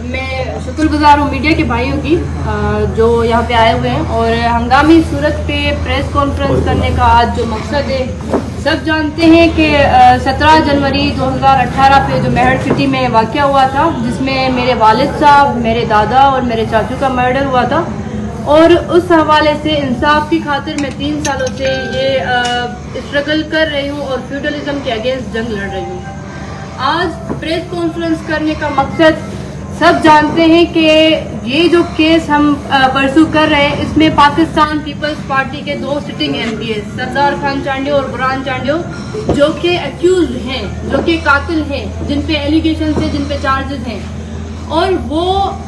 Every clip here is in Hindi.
मैं शुक्रगुजार हूँ मीडिया के भाइयों की जो यहाँ पे आए हुए हैं और हंगामी सूरत पे प्रेस कॉन्फ्रेंस करने का आज जो मकसद है, सब जानते हैं कि 17 जनवरी 2018 पे जो मेहर सिटी में वाक़या हुआ था, जिसमें मेरे वालिद साहब, मेरे दादा और मेरे चाचू का मर्डर हुआ था। और उस हवाले से इंसाफ की खातिर मैं 3 सालों से ये स्ट्रगल कर रही हूँ और फ्यूडलिज्म के अगेंस्ट जंग लड़ रही हूँ। आज प्रेस कॉन्फ्रेंस करने का मकसद, सब जानते हैं कि ये जो केस हम परसू कर रहे हैं, इसमें पाकिस्तान पीपल्स पार्टी के 2 सिटिंग एमपीएस सरदार खान चांडियो और बुरहान चांडियो जो कि अक्यूज हैं, जो कि कातिल हैं, जिन पे एलिगेशन है, जिन पे चार्जेस हैं, और वो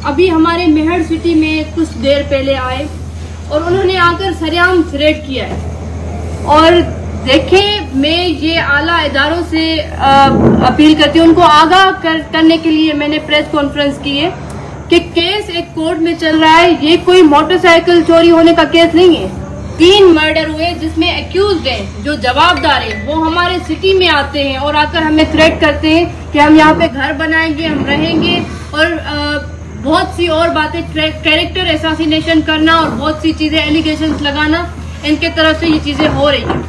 अभी हमारे मेहर सिटी में कुछ देर पहले आए और उन्होंने आकर सरेआम थ्रेट किया है। और देखें, मैं ये आला इदारों से अपील करती हूँ, उनको आगाह करने के लिए मैंने प्रेस कॉन्फ्रेंस की है कि केस एक कोर्ट में चल रहा है। ये कोई मोटरसाइकिल चोरी होने का केस नहीं है। 3 मर्डर हुए जिसमें एक्यूज्ड हैं, जो जवाबदार हैं, वो हमारे सिटी में आते हैं और आकर हमें थ्रेट करते हैं कि हम यहाँ पे घर बनाएंगे, हम रहेंगे, और बहुत सी और बातें, कैरेक्टर असैसिनेशन करना और बहुत सी चीजें, एलिगेशंस लगाना, इनके तरफ से ये चीजें हो रही हैं।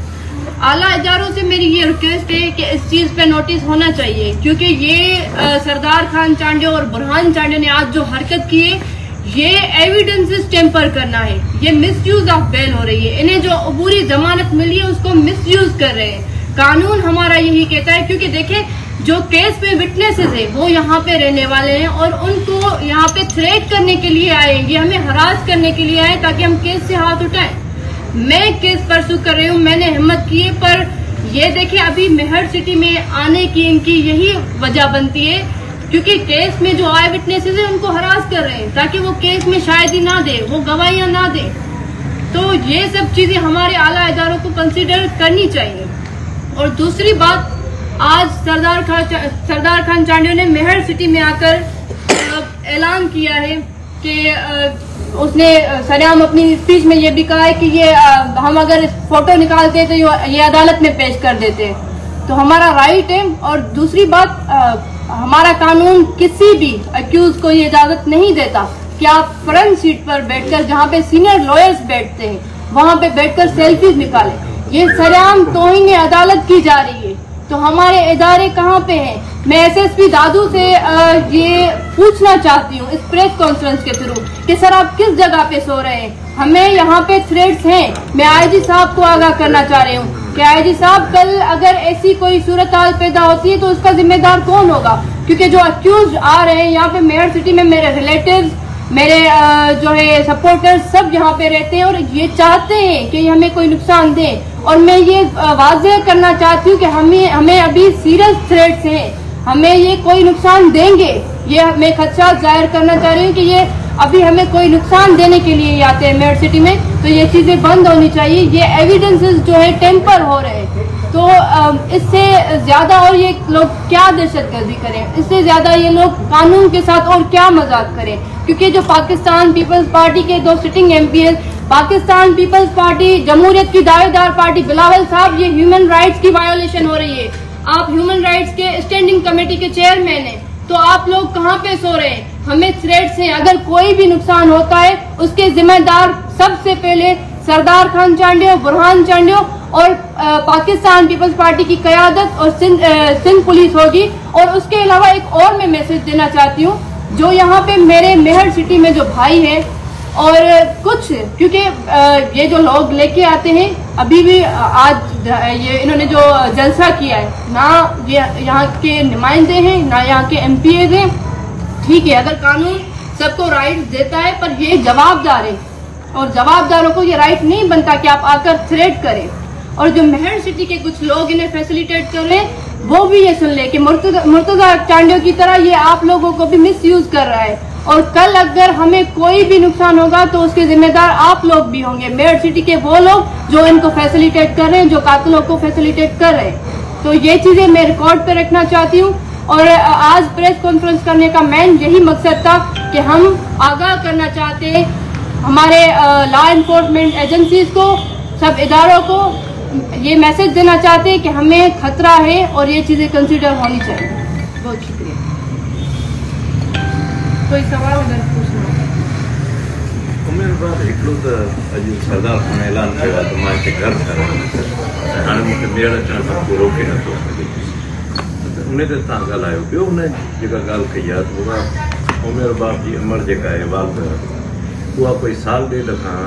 आला इदारों से मेरी ये रिक्वेस्ट है कि इस चीज पे नोटिस होना चाहिए, क्योंकि ये सरदार खान चांडियो और बुरहान चांडियो ने आज जो हरकत की है, ये एविडेंसेस टेम्पर करना है, ये मिसयूज ऑफ बेल हो रही है। इन्हें जो अबूरी जमानत मिली है उसको मिसयूज कर रहे हैं। कानून हमारा यही कहता है, क्योंकि देखें, जो केस पे विटनेसेस है वो यहाँ पे रहने वाले हैं और उनको यहाँ पे थ्रेट करने के लिए आए, ये हमें हरास करने के लिए आए ताकि हम केस से हाथ उठाएं। मैं केस परसू कर रही हूँ, मैंने हिम्मत की है, पर ये देखिए अभी मेहर सिटी में आने की इनकी यही वजह बनती है, क्योंकि केस में जो आए विटनेसेस है उनको हरास कर रहे हैं ताकि वो केस में शायदी ना दे, वो गवाहियां ना दे। तो ये सब चीजें हमारे आला इदारों को कंसिडर करनी चाहिए। और दूसरी बात, आज सरदार खान चांडियो ने मेहर सिटी में आकर ऐलान किया है कि उसने सरेआम अपनी स्पीच में ये भी कहा है कि ये हम अगर फोटो निकालते तो ये अदालत में पेश कर देते, तो हमारा राइट है। और दूसरी बात, हमारा कानून किसी भी अक्यूज को ये इजाजत नहीं देता कि आप फ्रंट सीट पर बैठकर, जहाँ पे सीनियर लॉयर्स बैठते हैं, वहां पे बैठकर सेल्फीज निकालें। ये सरेआम तौहीन अदालत की जा रही है। तो हमारे इदारे कहाँ पे हैं? मैं एसएसपी दादू से ये पूछना चाहती हूँ इस प्रेस कॉन्फ्रेंस के थ्रू कि सर आप किस जगह पे सो रहे हैं? हमें यहाँ पे थ्रेट्स हैं। मैं आईजी साहब को आगाह करना चाह रही हूँ कि आईजी साहब, कल अगर ऐसी कोई सूरत हाल पैदा होती है तो उसका जिम्मेदार कौन होगा? क्योंकि जो अक्यूज आ रहे हैं यहाँ पे मेहर सिटी में, मेरे रिलेटिव्स, मेरे जो है सपोर्टर्स, सब यहाँ पे रहते हैं और ये चाहते हैं कि हमें कोई नुकसान दे। और मैं ये वाज़ेह करना चाहती हूँ कि हमें अभी सीरियस थ्रेट्स हैं, हमें ये कोई नुकसान देंगे, ये मैं खदशा जाहिर करना चाह रही हूँ कि ये अभी हमें कोई नुकसान देने के लिए आते हैं मेहर सिटी में। तो ये चीजें बंद होनी चाहिए। ये एविडेंसेस जो है टेम्पर हो रहे हैं, तो इससे ज्यादा और ये लोग क्या दहशतगर्दी करें, इससे ज्यादा ये लोग कानून के साथ और क्या मजाक करें। क्योंकि जो पाकिस्तान पीपल्स पार्टी के 2 सिटिंग एमपीएस, पाकिस्तान पीपल्स पार्टी जमहूरियत की दावेदार पार्टी, बिलावल साहब, ये ह्यूमन राइट्स की वायोलेशन हो रही है। आप ह्यूमन राइट्स के स्टैंडिंग कमेटी के चेयरमैन हैं, तो आप लोग कहाँ पे सो रहे हैं? हमें थ्रेट्स हैं, अगर कोई भी नुकसान होता है उसके जिम्मेदार सबसे पहले सरदार खान चांडियो, बुरहान चांडियो और पाकिस्तान पीपल्स पार्टी की क्यादत और सिंध पुलिस होगी। और उसके अलावा एक और मैं मैसेज देना चाहती हूँ, जो यहाँ पे मेरे मेहर सिटी में जो भाई है और कुछ, क्योंकि ये जो लोग लेके आते हैं, अभी भी आज ये इन्होंने जो जलसा किया है, ना ये यहाँ के नुमाइंदे हैं, ना यहाँ के एमपीएज हैं। ठीक है, अगर कानून सबको राइट देता है, पर ये जवाबदार है और जवाबदारों को ये राइट नहीं बनता कि आप आकर थ्रेट करें। और जो मेहर सिटी के कुछ लोग इन्हें फैसिलिटेट कर रहे हैं, वो भी ये सुन ले कि मुर्तजा चांडियो की तरह ये आप लोगों को भी मिसयूज कर रहा है। और कल अगर हमें कोई भी नुकसान होगा तो उसके जिम्मेदार आप लोग भी होंगे, मेहर सिटी के वो लोग जो इनको फैसिलिटेट कर रहे हैं, जो कातिलों को फैसिलिटेट कर रहे हैं। तो ये चीजें मैं रिकॉर्ड पे रखना चाहती हूँ। और आज प्रेस कॉन्फ्रेंस करने का मेन यही मकसद था कि हम आगाह करना चाहते हैं हमारे लॉ एनफोर्समेंट एजेंसीज को, सब इदारों को ये मैसेज देना चाहते हैं कि हमें खतरा है और ये चीजें कंसिडर होनी चाहिए। बहुत शुक्रिया। कोई सवाल अगर पूछना उमेर बाद हिकिड़ो त अॼु सरदार खान ऐलान कयो आहे त मां हिते घरु ठाहिरां हाणे मूंखे ॿीहर अचण खां को रोके नथो सघे उन ते तव्हां ॻाल्हायो ॿियो हुन जेका ॻाल्हि कई आहे त उहा उमेर बाप जी उमिरि जेका आहे वाल उहा कोई साल ॾेढ खां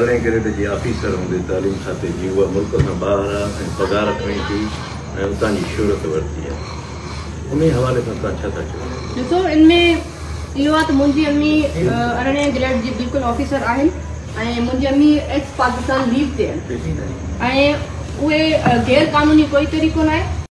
18 ग्रेड जी ऑफिसर हूंदे तालीम खाते जी उहा मुल्क खां ॿाहिरि आहे ऐं पघार खणी थी ऐं उतां जी शोहरत वरिती आहे उन हवाले सां तव्हां छा था चओ? ॾिसो इनमें इहो आहे त मुंहिंजी अम्मी 18 ग्रेड जी बिल्कुलु ऑफिसर आहिनि ऐं मुंहिंजी अम्मी एक्स पाकिस्तान लीव ते आहिनि ऐं उहे गैर क़ानूनी कोई तरीक़ो न आहे